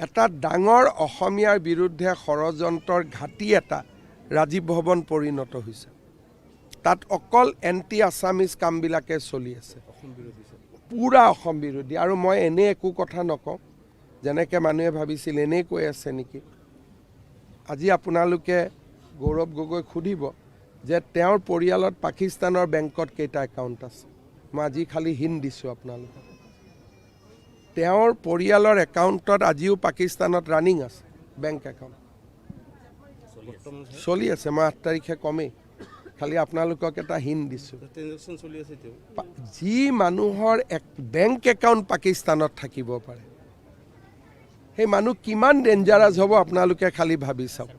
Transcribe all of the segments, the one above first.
এটা ডাঙৰ অসমীয়াৰ বিৰুদ্ধে ষড়যন্ত্ৰৰ ঘাটি এটা ৰাজীৱ ভৱন পৰিণত হৈছে। তাত অকল এণ্টি আছামিজ কামবিলাকে চলি আছে, পুৰা অসম বিৰোধী। আৰু মই এনে একো কথা নকওঁ যেনেকৈ মানুহে ভাবিছিল এনেই কৈ আছে নেকি। আজি আপোনালোকে গৌৰৱ গগৈক সুধিব যে তেওঁৰ পৰিয়ালত পাকিস্তানৰ বেংকত কেইটা একাউণ্ট আছে। মই আজি খালি হিণ্ট দিছোঁ আপোনালোকক। তেওঁৰ পৰিয়ালৰ একাউণ্টত আজিও পাকিস্তানত ৰানিং আছে বেংক একাউণ্ট চলি আছে। মই 8 তাৰিখে কমেই, খালি আপোনালোকক এটা হিণ্ট দিছোঁ। যি মানুহৰ বেংক একাউণ্ট পাকিস্তানত থাকিব পাৰে, সেই মানুহ কিমান ডেঞ্জাৰাছ হ'ব আপোনালোকে খালি ভাবি চাওক।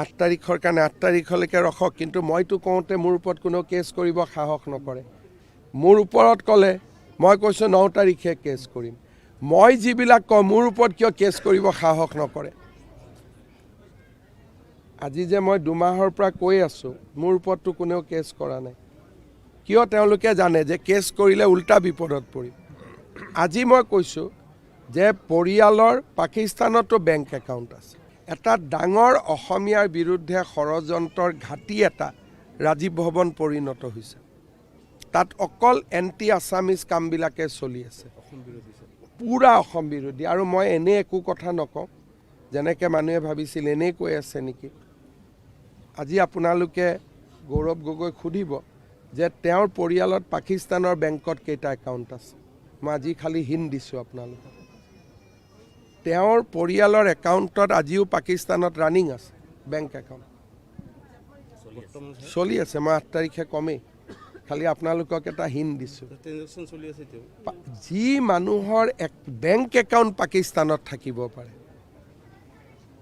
8 তাৰিখৰ কাৰণে 8 তাৰিখলৈকে ৰখক। কিন্তু মইতো কওঁতে মোৰ ওপৰত কোনেও কেছ কৰিব সাহস নকৰে। মোৰ ওপৰত ক'লে মই কৈছোঁ 9 তাৰিখে কেছ কৰিম। মই যিবিলাক কওঁ মোৰ ওপৰত কিয় কেছ কৰিব সাহস নকৰে। আজি যে মই 2 মাহৰ পৰা কৈ আছোঁ মোৰ ওপৰততো কোনেও কেছ কৰা নাই। কিয়? তেওঁলোকে জানে যে কেছ কৰিলে উল্টা বিপদত পৰিম। আজি মই কৈছোঁ যে পৰিয়ালৰ পাকিস্তানতো বেংক একাউণ্ট আছে। এটা ডাঙৰ অসমীয়াৰ বিৰুদ্ধে ষড়যন্ত্ৰৰ ঘাটি এটা ৰাজীৱ ভৱন পৰিণত হৈছে। তাত অকল এণ্টি আছামিজ কামবিলাকে চলি আছে, পুৰা অসম বিৰোধী। আৰু মই এনে একো কথা নকওঁ যেনেকৈ মানুহে ভাবিছিল এনেই কৈ আছে নেকি। আজি আপোনালোকে গৌৰৱ গগৈক সুধিব যে তেওঁৰ পৰিয়ালত পাকিস্তানৰ বেংকত কেইটা একাউণ্ট আছে। মই আজি খালি হিণ্ট দিছোঁ আপোনালোকক। তেওঁৰ পৰিয়ালৰ একাউণ্টত আজিও পাকিস্তানত ৰানিং আছে বেংক একাউণ্ট চলি আছে। মই 8 তাৰিখে কমেই, খালি আপোনালোকক এটা হিণ্ট দিছোঁ। যি মানুহৰ বেংক একাউণ্ট পাকিস্তানত থাকিব পাৰে,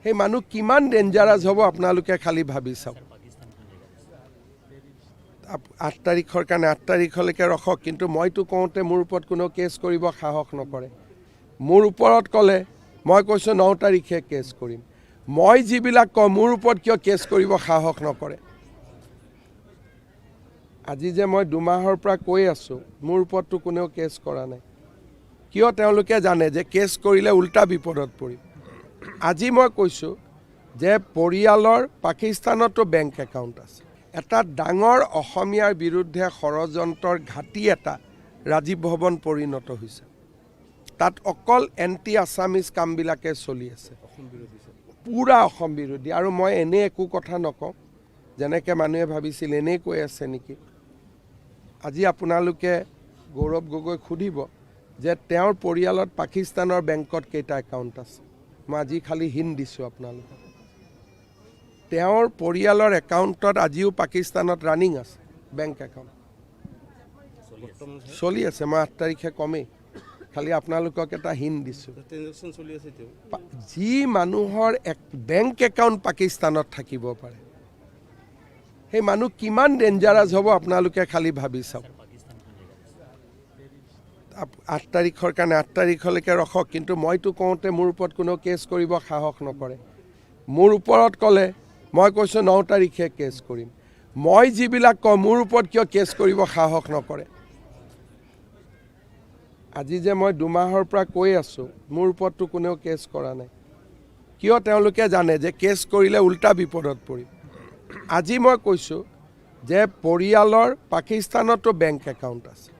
সেই মানুহ কিমান ডেঞ্জাৰাছ হ'ব আপোনালোকে খালি ভাবি চাওক। 8 তাৰিখৰ কাৰণে 8 তাৰিখলৈকে ৰখক। কিন্তু মইতো কওঁতে মোৰ ওপৰত কোনেও কেছ কৰিব সাহস নকৰে। মোৰ ওপৰত ক'লে মই কৈছোঁ 9 তাৰিখে কেছ কৰিম। মই যিবিলাক কওঁ মোৰ ওপৰত কিয় কেছ কৰিব সাহস নকৰে। আজি যে মই 2 মাহৰ পৰা কৈ আছোঁ মোৰ ওপৰততো কোনেও কেছ কৰা নাই। কিয়? তেওঁলোকে জানে যে কেছ কৰিলে উল্টা বিপদত পৰিম। আজি মই কৈছোঁ যে পৰিয়ালৰ পাকিস্তানতো বেংক একাউণ্ট আছে। এটা ডাঙৰ অসমীয়াৰ বিৰুদ্ধে ষড়যন্ত্ৰৰ ঘাটি এটা ৰাজীৱ ভৱন পৰিণত হৈছে। তাত অকল এণ্টি আছামিজ কামবিলাকে চলি আছে, পুৰা অসম বিৰোধী। আৰু মই এনে একো কথা নকওঁ যেনেকৈ মানুহে ভাবিছিল এনেই কৈ আছে নেকি। আজি আপোনালোকে গৌৰৱ গগৈক সুধিব যে তেওঁৰ পৰিয়ালত পাকিস্তানৰ বেংকত কেইটা একাউণ্ট আছে। মই আজি খালি হিণ্ট দিছোঁ আপোনালোকক। তেওঁৰ পৰিয়ালৰ একাউণ্টত আজিও পাকিস্তানত ৰানিং আছে বেংক একাউণ্ট চলি আছে। মই 8 তাৰিখে কমেই, খালি আপোনালোকক এটা হিণ্ট দিছোঁ। যি মানুহৰ বেংক একাউণ্ট পাকিস্তানত থাকিব পাৰে, সেই মানুহ কিমান ডেঞ্জাৰাছ হ'ব আপোনালোকে খালি ভাবি চাওক। 8 তাৰিখৰ কাৰণে 8 তাৰিখলৈকে ৰখক। কিন্তু মইতো কওঁতে মোৰ ওপৰত কোনেও কেছ কৰিব সাহস নকৰে। মোৰ ওপৰত ক'লে মই কৈছোঁ 9 তাৰিখে কেছ কৰিম। মই যিবিলাক কওঁ মোৰ ওপৰত কিয় কেছ কৰিব সাহস নকৰে। আজি যে মই 2 মাহৰ পৰা কৈ আছোঁ মোৰ ওপৰততো কোনেও কেছ কৰা নাই। কিয়? তেওঁলোকে জানে যে কেছ কৰিলে উল্টা বিপদত পৰিম। আজি মই কৈছোঁ যে পৰিয়ালৰ পাকিস্তানতো বেংক একাউণ্ট আছে।